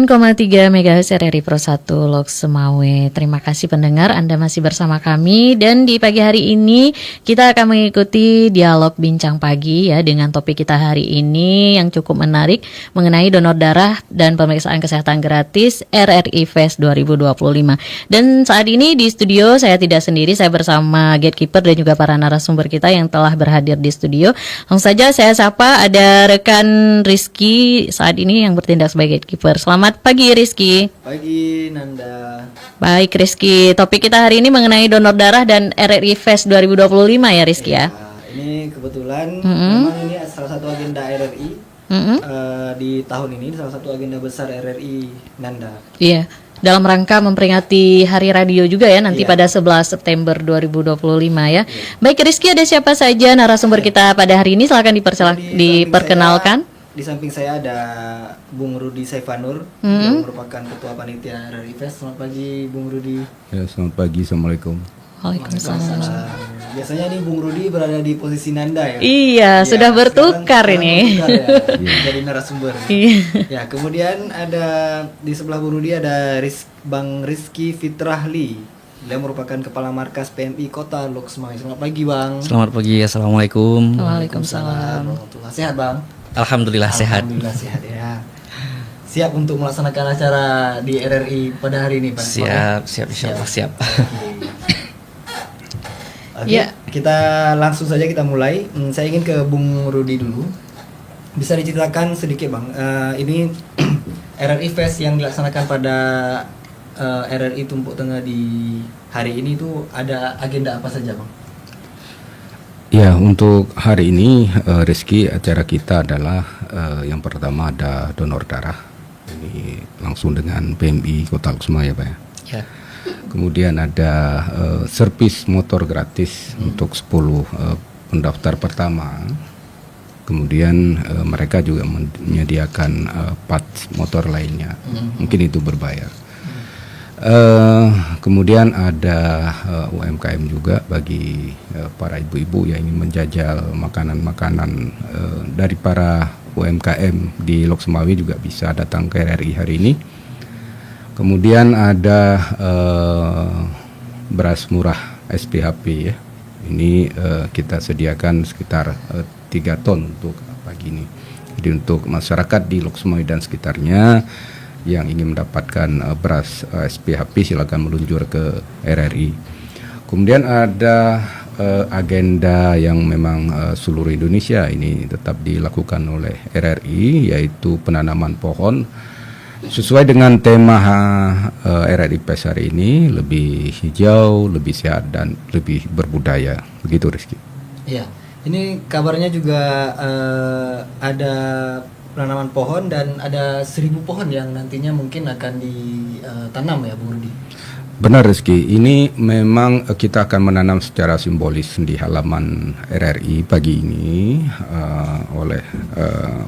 89,3 MHz RRI Pro 1 Lok Semawe. Terima kasih pendengar, Anda masih bersama kami. Dan di pagi hari ini kita akan mengikuti dialog bincang pagi ya, dengan topik kita hari ini yang cukup menarik mengenai donor darah dan pemeriksaan kesehatan gratis RRI Fest 2025. Dan saat ini di studio saya tidak sendiri, saya bersama gatekeeper dan juga para narasumber kita yang telah berhadir di studio. Langsung saja saya sapa, ada rekan Rizky saat ini yang bertindak sebagai gatekeeper. Selamat pagi Rizky. Pagi Nanda. Baik Rizky, topik kita hari ini mengenai donor darah dan RRI Fest 2025 ya Rizky ya. Ini kebetulan memang ini salah satu agenda RRI di tahun ini, salah satu agenda besar RRI Nanda. Iya, dalam rangka memperingati Hari Radio juga ya nanti pada 11 September 2025 ya. Baik Rizky, ada siapa saja narasumber kita pada hari ini? Silakan diperkenalkan. Di samping saya ada Bung Rudi Saifanur yang merupakan Ketua Panitia RRI Fest. Selamat pagi Bung Rudi. Ya, selamat pagi, Assalamualaikum. Waalaikumsalam. Biasanya nih Bung Rudi berada di posisi Nanda ya. Iya, sudah bertukar ini. Jadi narasumber. Ya, kemudian ada di sebelah Bung Rudi ada Bang Rizky Fitrahli. Beliau merupakan Kepala Markas PMI Kota Lok Semawe. Selamat pagi Bang. Selamat pagi, Assalamualaikum. Waalaikumsalam. Sehat Bang? Alhamdulillah sehat. Alhamdulillah sehat ya. Siap untuk melaksanakan acara di RRI pada hari ini Pak? Siap, insyaallah siap. Oke, kita langsung saja kita mulai. Saya ingin ke Bung Rudi dulu. Bisa diceritakan sedikit Bang, ini RRI Fest yang dilaksanakan pada RRI Tumpuk Tengah di hari ini itu ada agenda apa saja Bang? Ya, untuk hari ini Rizky, acara kita adalah yang pertama ada donor darah. Ini langsung dengan PMI Kota Lok Semawe ya Pak ya. Ya. Kemudian ada servis motor gratis untuk 10 pendaftar pertama. Kemudian mereka juga menyediakan parts motor lainnya. Mungkin itu berbayar. Kemudian ada UMKM juga bagi para ibu-ibu yang ingin menjajal makanan-makanan dari para UMKM di Lok Semawe juga bisa datang ke RRI hari ini. Kemudian ada beras murah SPHP ya. Ini kita sediakan sekitar 3 ton untuk pagi ini. Jadi untuk masyarakat di Lok Semawe dan sekitarnya yang ingin mendapatkan beras SPHP silakan meluncur ke RRI. Kemudian ada agenda yang memang seluruh Indonesia ini tetap dilakukan oleh RRI, yaitu penanaman pohon sesuai dengan tema RRI PES hari ini, lebih hijau, lebih sehat dan lebih berbudaya. Begitu Rizky. Iya, ini kabarnya juga ada penanaman pohon dan ada 1000 pohon yang nantinya mungkin akan ditanam ya Bung Rudi. Benar Rizky, ini memang kita akan menanam secara simbolis di halaman RRI pagi ini oleh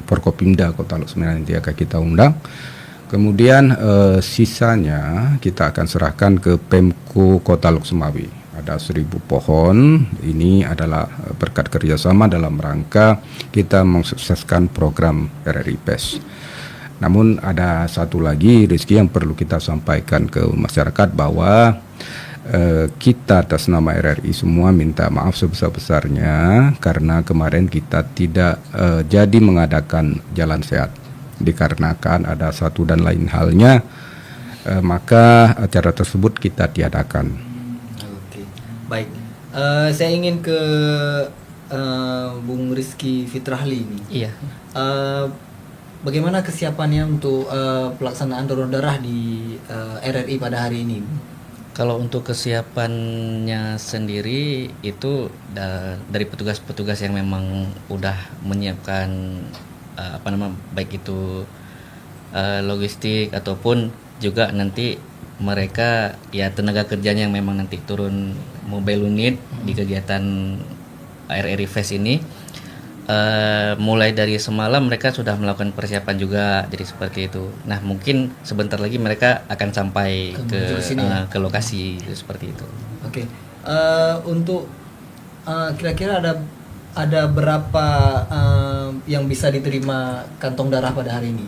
Forkopimda Kota Lok Semawe nanti akan kita undang. Kemudian sisanya kita akan serahkan ke Pemko Kota Lok Semawe. Ada 1000 pohon. Ini adalah berkat kerjasama dalam rangka kita mensukseskan program RRI PES. Namun ada satu lagi Rizky yang perlu kita sampaikan ke masyarakat bahwa kita atas nama RRI semua minta maaf sebesar-besarnya karena kemarin kita tidak jadi mengadakan jalan sehat dikarenakan ada satu dan lain halnya, maka acara tersebut kita tiadakan. Oke, baik. Saya ingin ke Bung Rizky Fitrahli ini. Iya. Bagaimana kesiapannya untuk pelaksanaan donor darah di RRI pada hari ini? Kalau untuk kesiapannya sendiri itu dari petugas-petugas yang memang udah menyiapkan baik itu logistik ataupun juga nanti mereka ya tenaga kerjanya yang memang nanti turun mobile unit di kegiatan RRI Fest ini. Mulai dari semalam mereka sudah melakukan persiapan juga, jadi seperti itu. Nah mungkin sebentar lagi mereka akan sampai ke lokasi seperti itu. Oke. Untuk kira-kira ada berapa yang bisa diterima kantong darah pada hari ini?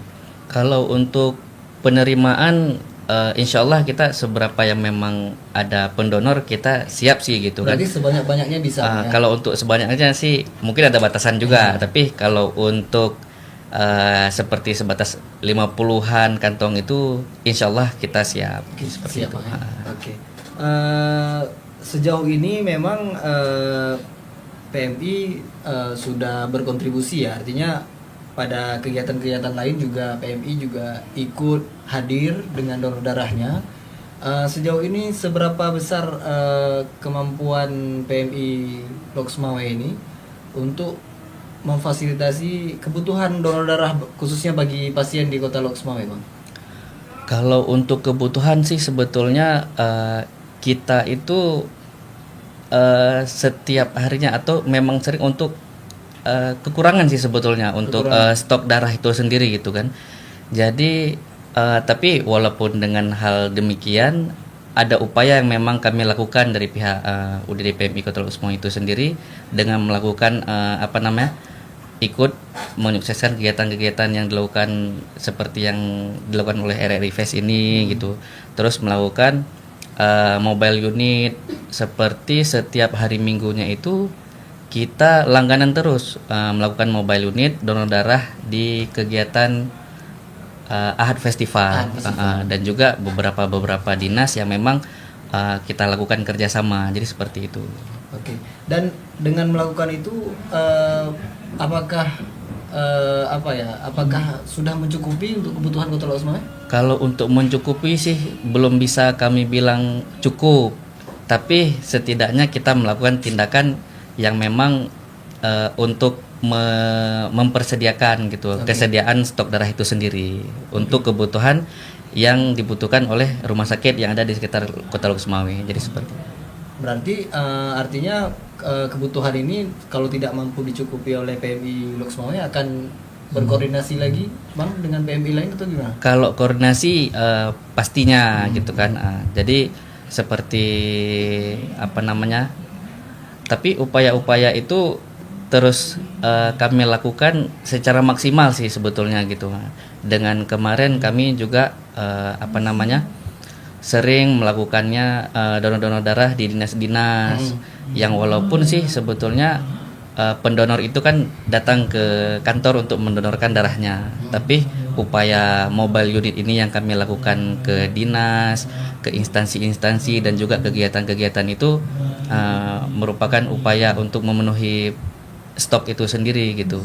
Kalau untuk penerimaan insya Allah kita seberapa yang memang ada pendonor kita siap sih gitu kan. Berarti sebanyak-banyaknya bisa. Ya? Kalau untuk sebanyaknya sih mungkin ada batasan juga, tapi kalau untuk seperti sebatas 50-an kantong itu insya Allah kita siap. Seperti Siap, itu. Pak, ya? Oke. Sejauh ini memang PMI sudah berkontribusi ya, artinya pada kegiatan-kegiatan lain juga PMI juga ikut hadir dengan donor darahnya. Sejauh ini seberapa besar kemampuan PMI Lok Semawe ini untuk memfasilitasi kebutuhan donor darah khususnya bagi pasien di Kota Lok Semawe, Bang? Kalau untuk kebutuhan sih sebetulnya kita itu setiap harinya atau memang sering untuk kekurangan sih sebetulnya untuk stok darah itu sendiri gitu kan. Jadi tapi walaupun dengan hal demikian ada upaya yang memang kami lakukan dari pihak UDD PMI Kota Lok Semawe itu sendiri dengan melakukan ikut menyukseskan kegiatan-kegiatan yang dilakukan seperti yang dilakukan oleh RRI Fest ini gitu. Terus melakukan mobile unit seperti setiap hari minggunya itu kita langganan terus melakukan mobile unit donor darah di kegiatan Ahad Festival, dan juga beberapa dinas yang memang kita lakukan kerjasama. Jadi seperti itu. Oke. Dan dengan melakukan itu apakah sudah mencukupi untuk kebutuhan Kota Lok Semawe? Kalau untuk mencukupi sih belum bisa kami bilang cukup, tapi setidaknya kita melakukan tindakan yang memang untuk mempersediakan gitu kesediaan stok darah itu sendiri untuk kebutuhan yang dibutuhkan oleh rumah sakit yang ada di sekitar Kota Lok Semawe. Jadi seperti itu. Berarti artinya kebutuhan ini kalau tidak mampu dicukupi oleh PMI Lok Semawe akan berkoordinasi lagi, Bang, dengan PMI lain atau gimana? Kalau koordinasi pastinya gitu kan. Jadi seperti tapi upaya-upaya itu terus kami lakukan secara maksimal sih sebetulnya gitu. Dengan kemarin kami juga sering melakukannya donor-donor darah di dinas-dinas yang walaupun sih sebetulnya pendonor itu kan datang ke kantor untuk mendonorkan darahnya, tapi upaya mobile unit ini yang kami lakukan ke dinas, ke instansi-instansi dan juga kegiatan-kegiatan itu merupakan upaya untuk memenuhi stok itu sendiri gitu.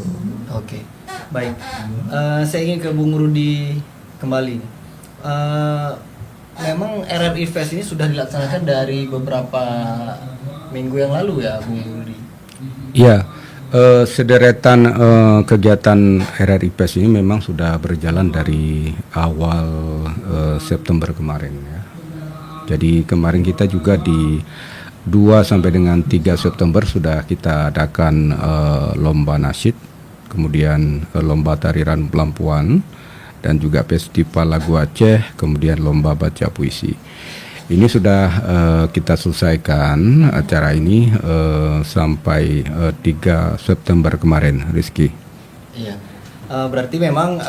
Oke, baik. Saya ingin ke Bung Rudi kembali. Memang RRI Fest ini sudah dilaksanakan dari beberapa minggu yang lalu ya, Bung Rudi? Ya, sederetan kegiatan RRI Fest ini memang sudah berjalan dari awal September kemarin ya. Jadi kemarin kita juga di 2 sampai dengan 3 September sudah kita adakan lomba nasyid, kemudian lomba tarian pelampuan, dan juga festival lagu Aceh, kemudian lomba baca puisi. Ini sudah kita selesaikan acara ini sampai 3 September kemarin, Rizky. Iya. Berarti memang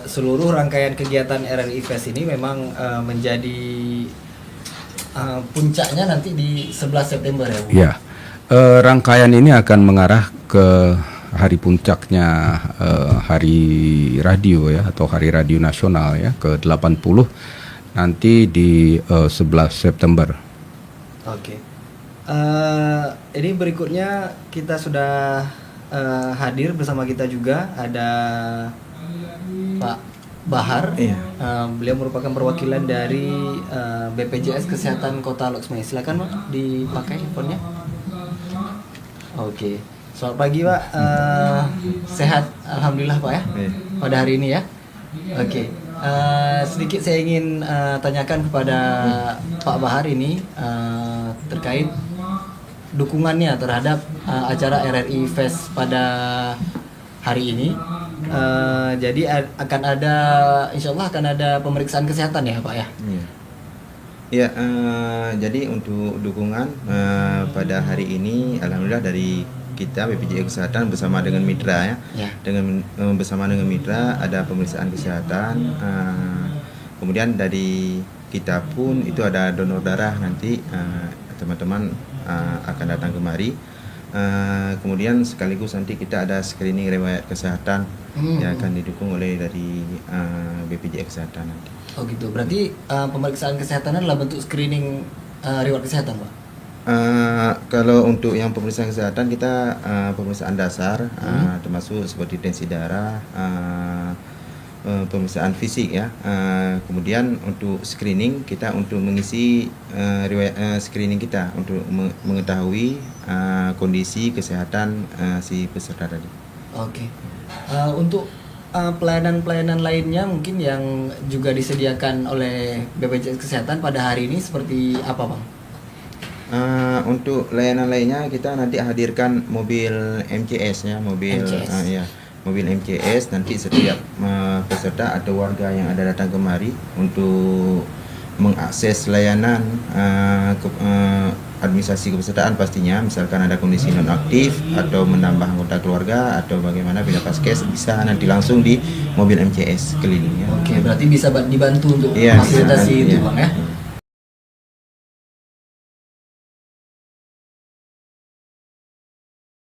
seluruh rangkaian kegiatan RRI Fest ini memang menjadi puncaknya nanti di 11 September ya, Bu? Ya, rangkaian ini akan mengarah ke hari puncaknya hari radio ya, atau hari radio nasional ya, ke 80 nanti di 11 September. Oke. Ini berikutnya kita sudah hadir bersama kita juga ada Pak Bahar. Iya. Beliau merupakan perwakilan dari BPJS Kesehatan Kota Lok Semawe. Silakan, Pak, dipakai handphonenya. Oke. Selamat pagi, Pak. Sehat, alhamdulillah, Pak ya. Iya. Pada hari ini ya. Oke. Sedikit saya ingin tanyakan kepada Pak Bahar ini terkait dukungannya terhadap acara RRI Fest pada hari ini. Jadi akan ada, insya Allah akan ada pemeriksaan kesehatan ya, Pak ya. Iya. Ya, jadi untuk dukungan pada hari ini, alhamdulillah dari kita BPJS Kesehatan bersama dengan mitra ya, Ya. bersama dengan mitra ada pemeriksaan kesehatan Kemudian dari kita pun itu ada donor darah nanti teman-teman akan datang kemari. Kemudian sekaligus nanti kita ada screening riwayat kesehatan yang akan didukung oleh dari BPJS Kesehatan nanti. Oh gitu. Berarti pemeriksaan kesehatan adalah bentuk screening riwayat kesehatan, Pak? Kalau untuk yang pemeriksaan kesehatan kita pemeriksaan dasar termasuk seperti tensi darah, pemeriksaan fisik ya. Kemudian untuk screening kita untuk mengisi riwayat screening kita untuk mengetahui kondisi kesehatan si peserta tadi. Oke. Untuk pelayanan-pelayanan lainnya mungkin yang juga disediakan oleh BPJS Kesehatan pada hari ini seperti apa, Bang? Untuk layanan lainnya kita nanti hadirkan mobil MCS ya, mobil mobil MCS nanti setiap peserta atau warga yang ada datang kemari untuk mengakses layanan administrasi kepesertaan pastinya, misalkan ada kondisi nonaktif atau menambah anggota keluarga atau bagaimana bila paskes bisa nanti langsung di mobil MCS keliling ya. Oke, berarti bisa dibantu untuk Iya, fasilitasi bisa, itu, iya. Bang ya.